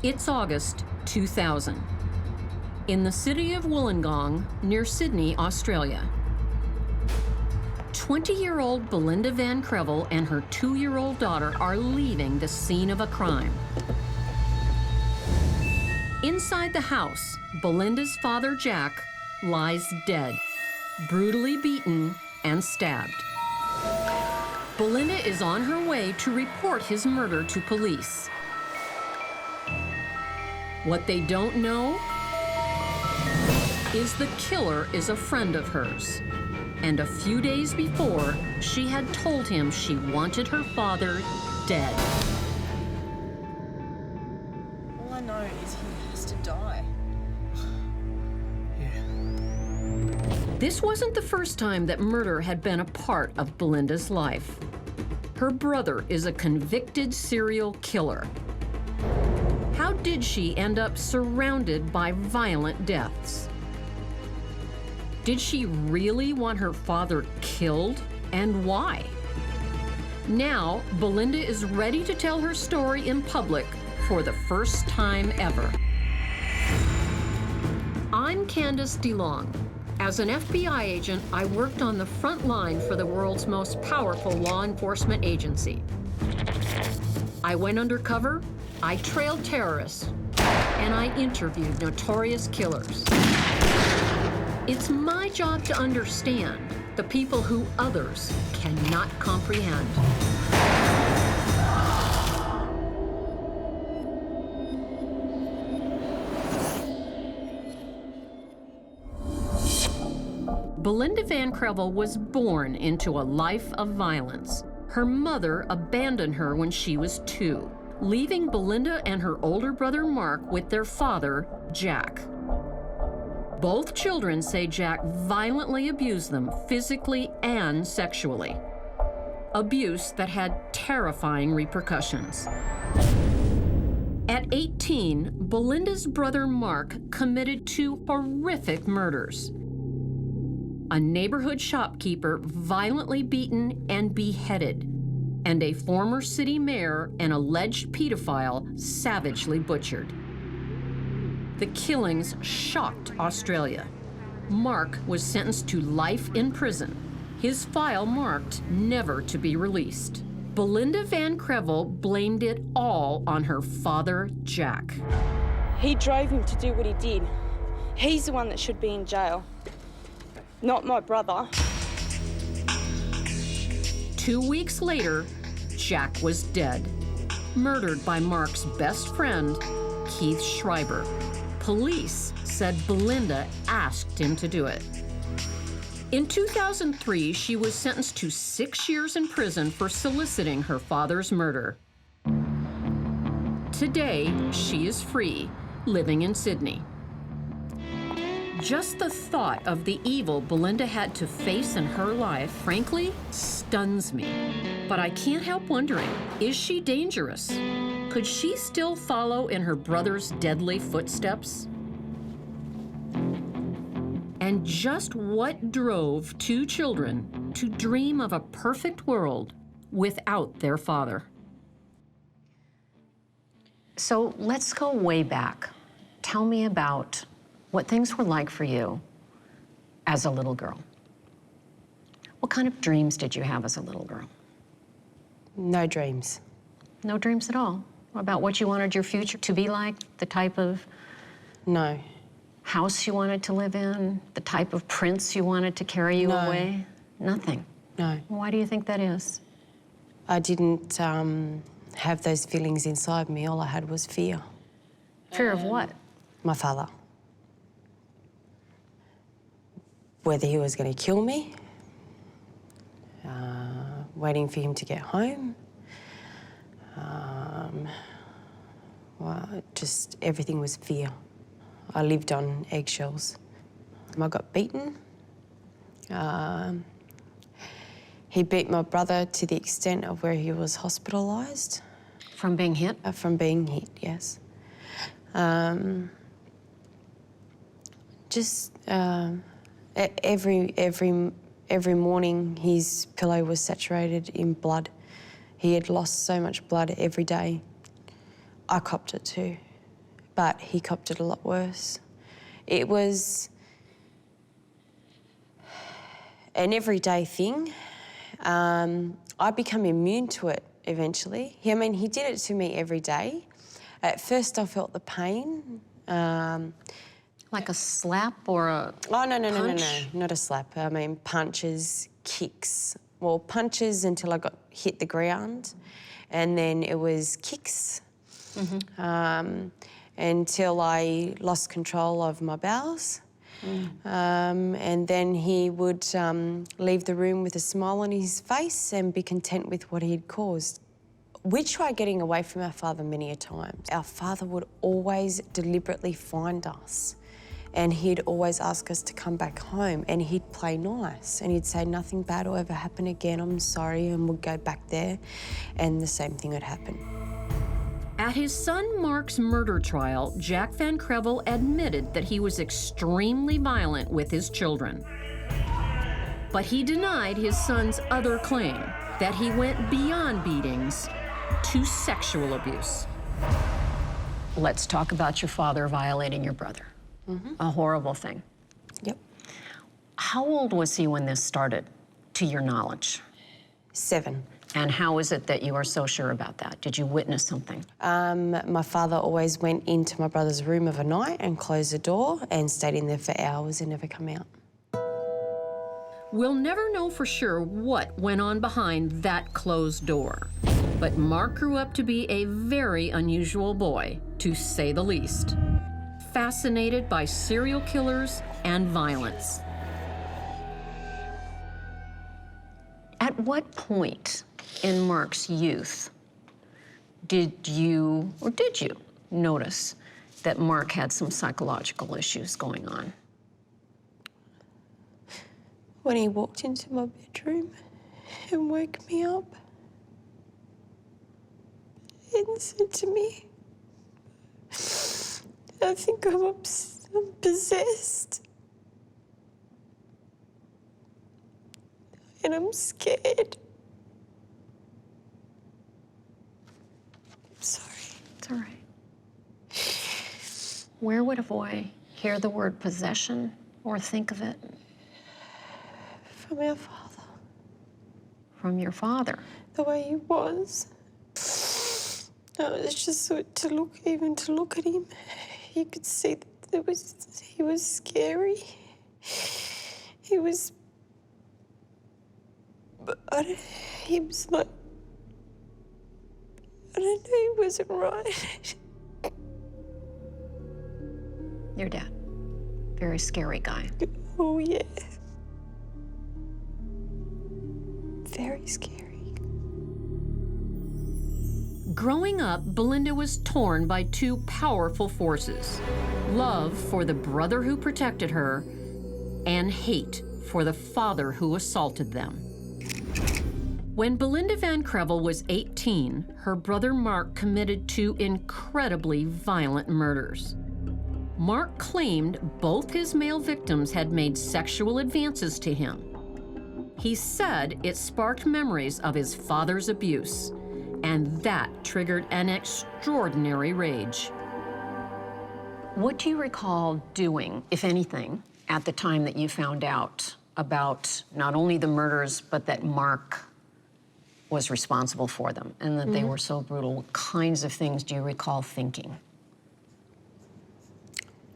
It's August 2000. In the city of Wollongong, near Sydney, Australia. 20-year-old Belinda Van Crevel and her 2-year-old daughter are leaving the scene of a crime. Inside the house, Belinda's father, Jack, lies dead, brutally beaten and stabbed. Belinda is on her way to report his murder to police. What they don't know is the killer is a friend of hers. And a few days before, she had told him she wanted her father dead. All I know is he has to die. This wasn't the first time that murder had been a part of Belinda's life. Her brother is a convicted serial killer. How did she end up surrounded by violent deaths? Did she really want her father killed, and why? Now, Belinda is ready to tell her story in public for the first time ever. I'm Candice DeLong. As an FBI agent, I worked on the front line for the world's most powerful law enforcement agency. I went undercover, I trailed terrorists, and I interviewed notorious killers. It's my job to understand the people who others cannot comprehend. Belinda Van Crevel was born into a life of violence. Her mother abandoned her when she was 2, leaving Belinda and her older brother Mark with their father, Jack. Both children say Jack violently abused them physically and sexually. Abuse that had terrifying repercussions. At 18, Belinda's brother Mark committed 2 horrific murders. A neighborhood shopkeeper violently beaten and beheaded, and a former city mayor and alleged pedophile savagely butchered. The killings shocked Australia. Mark was sentenced to life in prison, his file marked never to be released. Belinda Van Crevel blamed it all on her father, Jack. He drove him to do what he did. He's the one that should be in jail, not my brother. 2 weeks later, Jack was dead, murdered by Mark's best friend, Keith Schreiber. Police said Belinda asked him to do it. In 2003, she was sentenced to 6 years in prison for soliciting her father's murder. Today, she is free, living in Sydney. Just the thought of the evil Belinda had to face in her life, frankly, stuns me. But I can't help wondering, is she dangerous? Could she still follow in her brother's deadly footsteps? And just what drove 2 children to dream of a perfect world without their father? So let's go way back. Tell me about what things were like for you as a little girl. What kind of dreams did you have as a little girl? No dreams. No dreams at all? About what you wanted your future to be like? The type of No. house you wanted to live in? The type of prince you wanted to carry you away? Nothing? No. Why do you think that is? I didn't have those feelings inside me. All I had was fear. Fear of what? My father. Whether he was going to kill me, waiting for him to get home. Well, just everything was fear. I lived on eggshells. I got beaten. He beat my brother to the extent of where he was hospitalised. From being hit? From being hit, yes. Every morning his pillow was saturated in blood. He had lost so much blood every day. I copped it too. but he copped it a lot worse. It was an everyday thing. I become immune to it eventually. I mean, he did it to me every day. At first, I felt the pain. Like a slap or a Oh, no, punch? not a slap. I mean, punches, kicks. Well, punches until I hit the ground, and then it was kicks until I lost control of my bowels. And then he would leave the room with a smile on his face and be content with what he'd caused. We tried getting away from our father many a time. Our father would always deliberately find us, and he'd always ask us to come back home, and he'd play nice, and he'd say nothing bad will ever happen again, I'm sorry, and we'd go back there, and the same thing would happen. At his son Mark's murder trial, Jack Vancrevel admitted that he was extremely violent with his children. But he denied his son's other claim, that he went beyond beatings to sexual abuse. Let's talk about your father violating your brother. A horrible thing. Yep. How old was he when this started, to your knowledge? 7. And how is it that you are so sure about that? Did you witness something? My father always went into my brother's room of a night and closed the door and stayed in there for hours and never come out. We'll never know for sure what went on behind that closed door. But Mark grew up to be a very unusual boy, to say the least. Fascinated by serial killers and violence. At what point in Mark's youth did you notice that Mark had some psychological issues going on? When he walked into my bedroom and woke me up and said to me, I think I'm possessed. And I'm scared. I'm sorry. It's all right. Where would a boy hear the word possession or think of it? From our father. From your father? The way he was. No, it's just so even to look at him, you could see that he was scary. He was, but he was like, I don't know, he wasn't right. Your dad. Very scary guy. Oh, yeah. Very scary. Growing up, Belinda was torn by two powerful forces: love for the brother who protected her, and hate for the father who assaulted them. When Belinda Van Crevel was 18, her brother Mark committed 2 incredibly violent murders. Mark claimed both his male victims had made sexual advances to him. He said it sparked memories of his father's abuse, and that triggered an extraordinary rage. What do you recall doing, if anything, at the time that you found out about not only the murders, but that Mark was responsible for them and that they were so brutal? What kinds of things do you recall thinking?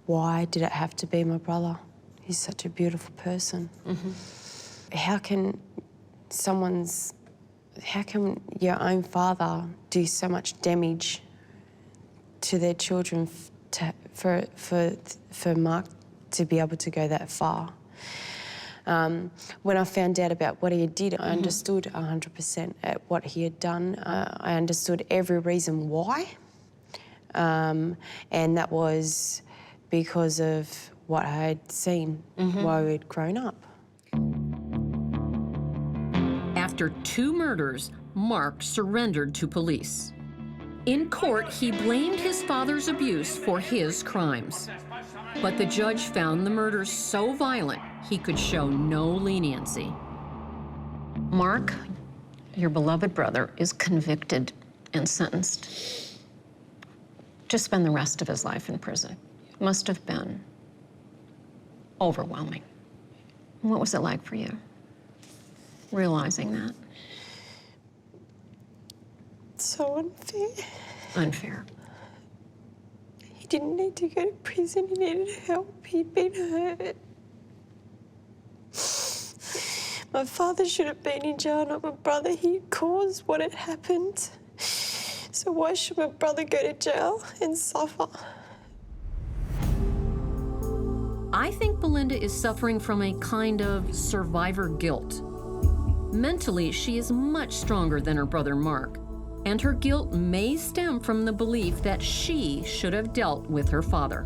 Why did it have to be my brother? He's such a beautiful person. How can your own father do so much damage to their children for Mark to be able to go that far? When I found out about what he did, I understood 100% at what he had done. I understood every reason why, and that was because of what I had seen while we'd grown up. After 2 murders, Mark surrendered to police. In court, he blamed his father's abuse for his crimes. But the judge found the murders so violent, he could show no leniency. Mark, your beloved brother, is convicted and sentenced to spend the rest of his life in prison. Must have been overwhelming. What was it like for you, realizing that? So unfair. Unfair. He didn't need to go to prison, he needed help, he'd been hurt. My father should have been in jail, not my brother. He caused what had happened. So why should my brother go to jail and suffer? I think Belinda is suffering from a kind of survivor guilt. Mentally, she is much stronger than her brother Mark, and her guilt may stem from the belief that she should have dealt with her father.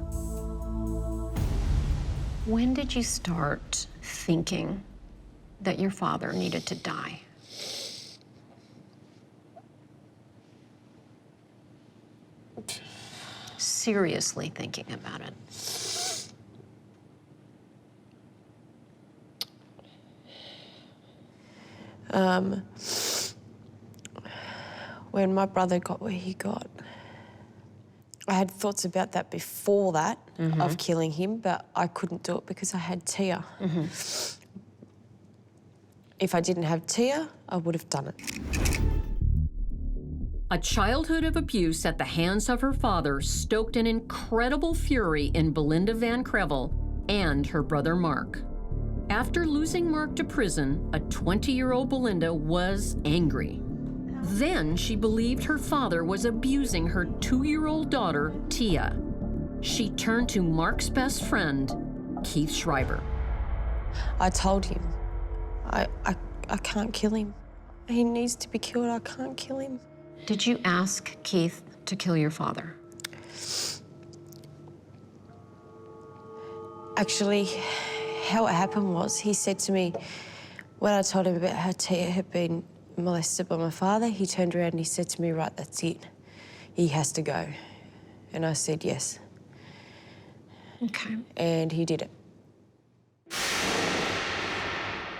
When did you start thinking that your father needed to die? Seriously thinking about it. When my brother got where he got. I had thoughts about that before that, of killing him, but I couldn't do it because I had Tia. If I didn't have Tia, I would have done it. A childhood of abuse at the hands of her father stoked an incredible fury in Belinda Van Crevel and her brother Mark. After losing Mark to prison, a 20-year-old Belinda was angry. Then she believed her father was abusing her 2-year-old daughter, Tia. She turned to Mark's best friend, Keith Schreiber. I told him, I can't kill him. He needs to be killed, I can't kill him. Did you ask Keith to kill your father? Actually, how it happened was, he said to me, when I told him about how Tia had been molested by my father, he turned around and he said to me, right, that's it. He has to go. And I said, yes. Okay. And he did it.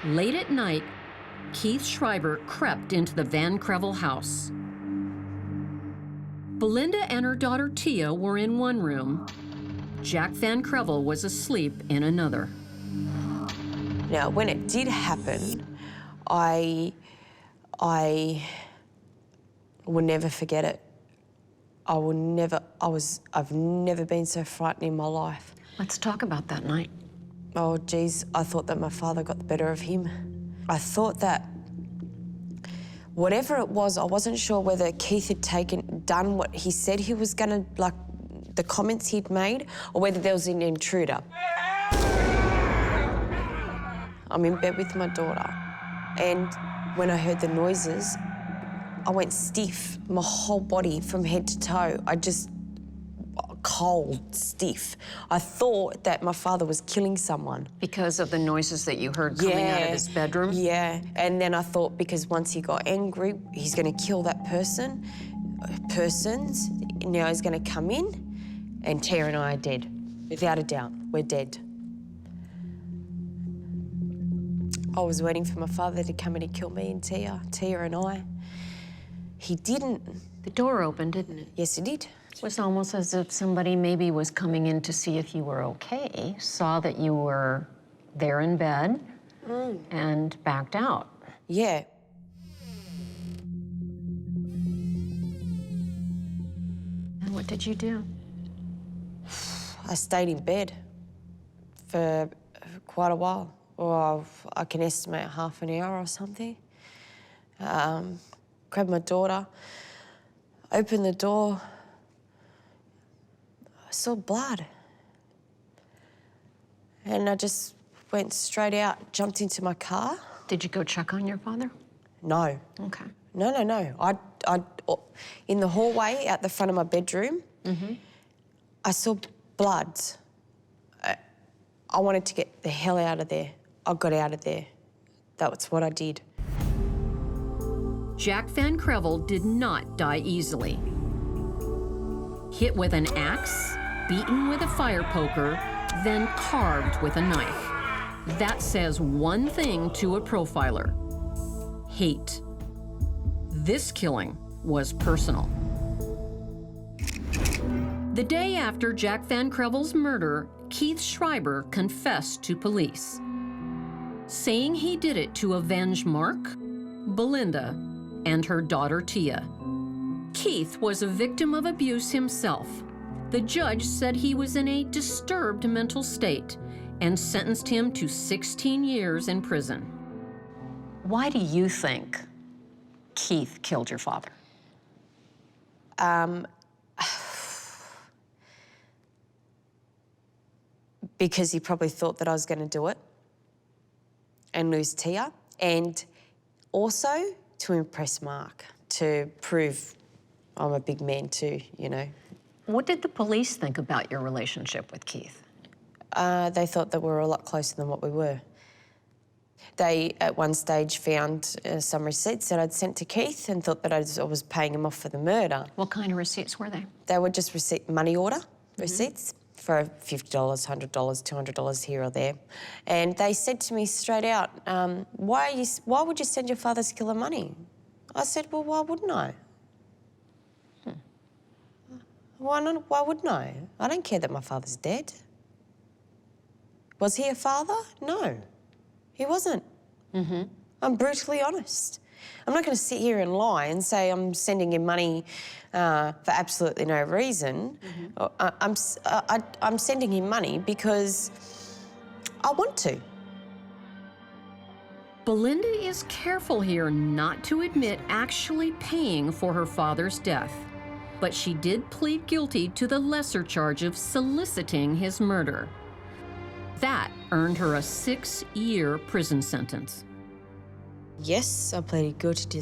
Late at night, Keith Schreiber crept into the Van Crevel house. Belinda and her daughter Tia were in one room. Jack Vancrevel was asleep in another. Now, when it did happen, I will never forget it. I've never been so frightened in my life. Let's talk about that night. Oh, geez, I thought that my father got the better of him. I thought that whatever it was, I wasn't sure whether Keith had done what he said he was gonna, like the comments he'd made, or whether there was an intruder. I'm in bed with my daughter, and when I heard the noises, I went stiff, my whole body from head to toe. I just, cold, stiff. I thought that my father was killing someone. Because of the noises that you heard coming out of his bedroom? Yeah, and then I thought because once he got angry, he's gonna kill that persons, now he's gonna come in, and Tia and I are dead. Without a doubt, we're dead. I was waiting for my father to come in and kill me and Tia and I. He didn't. The door opened, didn't it? Yes, it did. It was almost as if somebody maybe was coming in to see if you were okay, saw that you were there in bed, and backed out. Yeah. And what did you do? I stayed in bed for quite a while. Or I can estimate half an hour or something. Grabbed my daughter, opened the door. I saw blood. And I just went straight out, jumped into my car. Did you go check on your father? No. Okay. No. I in the hallway out the front of my bedroom, I saw blood. I wanted to get the hell out of there. I got out of there. That's what I did. Jack Vancrevel did not die easily. Hit with an axe, beaten with a fire poker, then carved with a knife. That says one thing to a profiler: hate. This killing was personal. The day after Jack Vancrevel's murder, Keith Schreiber confessed to police, saying he did it to avenge Mark, Belinda, and her daughter Tia. Keith was a victim of abuse himself. The judge said he was in a disturbed mental state and sentenced him to 16 years in prison. Why do you think Keith killed your father? Because he probably thought that I was going to do it and lose Tia, and also to impress Mark, to prove I'm a big man too, you know. What did the police think about your relationship with Keith? They thought that we were a lot closer than what we were. They, at one stage, found some receipts that I'd sent to Keith and thought that I was paying him off for the murder. What kind of receipts were they? They were just money order receipts for $50, $100, $200 here or there. And they said to me straight out, why would you send your father's killer money? I said, well, why wouldn't I? Why not? Why wouldn't I? I don't care that my father's dead. Was he a father? No, he wasn't. I'm brutally honest. I'm not going to sit here and lie and say I'm sending him money for absolutely no reason. I'm sending him money because I want to. Belinda is careful here not to admit actually paying for her father's death, but she did plead guilty to the lesser charge of soliciting his murder. That earned her a 6-year prison sentence. Yes, I pleaded guilty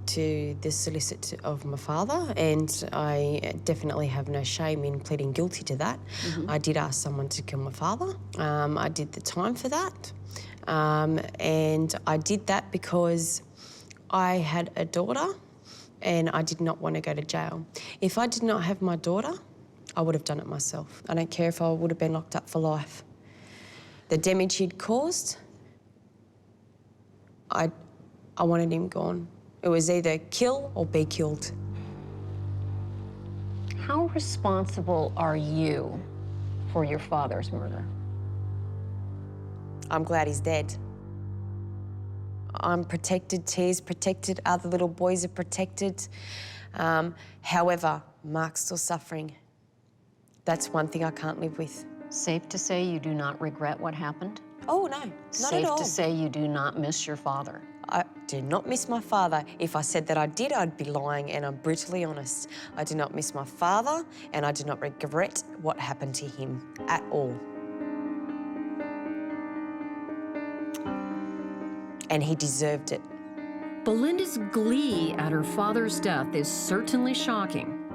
to the solicit of my father, and I definitely have no shame in pleading guilty to that. I did ask someone to kill my father. I did the time for that. And I did that because I had a daughter and I did not want to go to jail. If I did not have my daughter, I would have done it myself. I don't care if I would have been locked up for life. The damage he'd caused, I wanted him gone. It was either kill or be killed. How responsible are you for your father's murder? I'm glad he's dead. I'm protected, Tia's protected, other little boys are protected. However, Mark's still suffering. That's one thing I can't live with. Safe to say you do not regret what happened? Oh, no, not at all. Safe to say you do not miss your father? I do not miss my father. If I said that I did, I'd be lying, and I'm brutally honest. I do not miss my father, and I do not regret what happened to him at all. And he deserved it. Belinda's glee at her father's death is certainly shocking.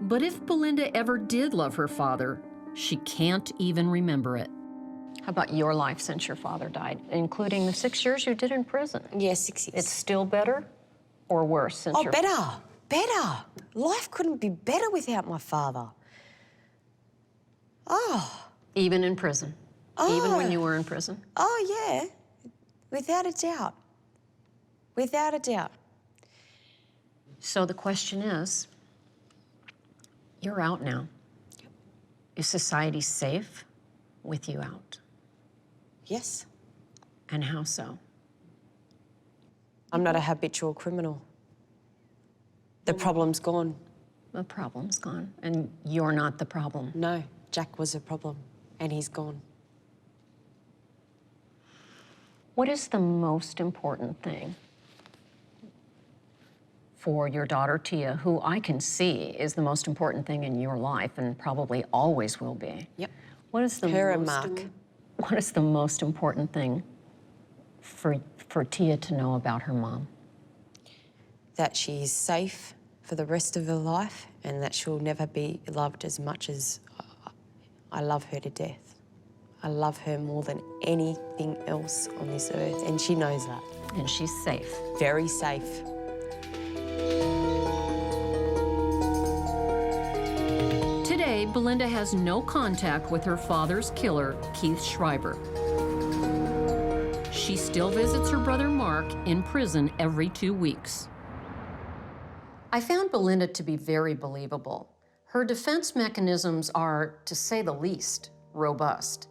But if Belinda ever did love her father, she can't even remember it. How about your life since your father died, including the 6 years you did in prison? Yeah, 6 years. It's still better or worse since Oh, better. Life couldn't be better without my father. Oh. Even in prison? Oh. Even when you were in prison? Oh, yeah. Without a doubt. Without a doubt. So the question is, you're out now. Is society safe with you out? Yes. And how so? I'm not a habitual criminal. The problem's gone. The problem's gone, and you're not the problem. No, Jack was a problem, and he's gone. What is the most important thing for your daughter, Tia, who I can see is the most important thing in your life and probably always will be? Yep. What is the Her and Mark. What is the most important thing for Tia to know about her mom? That she is safe for the rest of her life and that she'll never be loved as much as I love her to death. I love her more than anything else on this earth, and she knows that. And she's safe. Very safe. Today, Belinda has no contact with her father's killer, Keith Schreiber. She still visits her brother Mark in prison every 2 weeks. I found Belinda to be very believable. Her defense mechanisms are, to say the least, robust.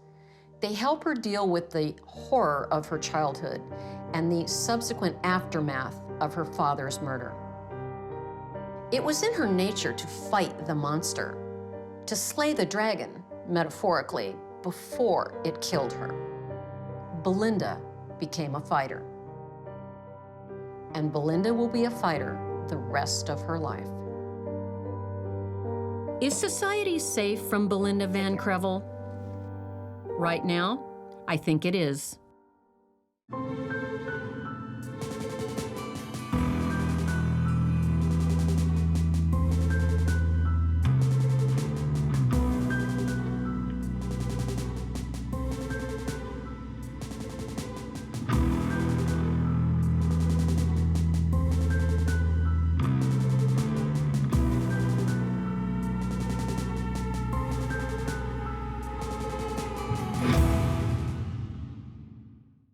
They help her deal with the horror of her childhood and the subsequent aftermath of her father's murder. It was in her nature to fight the monster, to slay the dragon, metaphorically, before it killed her. Belinda became a fighter. And Belinda will be a fighter the rest of her life. Is society safe from Belinda Van Crevel? Right now, I think it is.